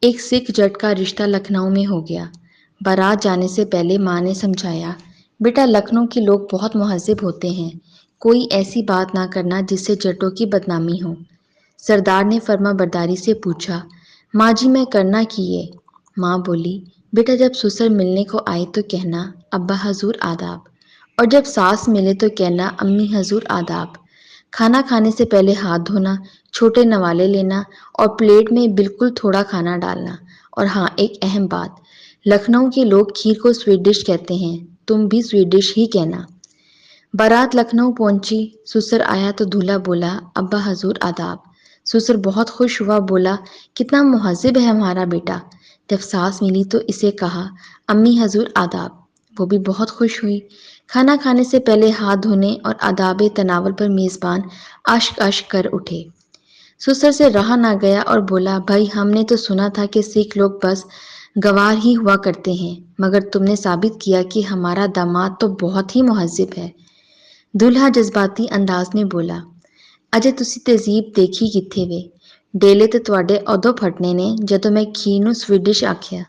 ایک سکھ جٹ کا رشتہ لکھنؤ میں ہو گیا۔ بارات جانے سے پہلے ماں نے سمجھایا، بیٹا لکھنؤ کے لوگ بہت مہذب ہوتے ہیں، کوئی ایسی بات نہ کرنا جس سے جٹوں کی بدنامی ہو۔ سردار نے فرما برداری سے پوچھا، ماں جی میں کرنا کیے؟ ماں بولی، بیٹا جب سسر ملنے کو آئے تو کہنا ابا حضور آداب، اور جب ساس ملے تو کہنا امی حضور آداب۔ کھانا کھانے سے پہلے ہاتھ دھونا، چھوٹے نوالے لینا اور پلیٹ میں بالکل تھوڑا کھانا ڈالنا۔ اور ہاں ایک اہم بات، لکھنؤ کے لوگ کھیر کو سویٹ ڈش کہتے ہیں، تم بھی سویٹ ڈش ہی کہنا۔ بارات لکھنؤ پہنچی، سسر آیا تو دولہا بولا ابا حضور آداب۔ سسر بہت خوش ہوا، بولا کتنا مہذب ہے ہمارا بیٹا۔ جب ساس ملی تو اسے کہا امی حضور آداب، وہ بھی بہت خوش ہوئی۔ کھانا کھانے سے پہلے ہاتھ دھونے اور آداب تناول پر میزبان اشک اشک کر اٹھے۔ سسر سے رہا نہ گیا اور بولا، بھائی ہم نے تو سنا تھا کہ سکھ لوگ بس گوار ہی ہوا کرتے ہیں، مگر تم نے ثابت کیا کہ ہمارا داماد تو بہت ہی مہذب ہے۔ دولہا جذباتی انداز میں بولا، اجے تسی تہذیب دیکھی کتھے وے، ڈیلے تے تواڈے ادوں پھٹنے نے جدوں میں کھیر نوں سویٹ ڈش آکھیا۔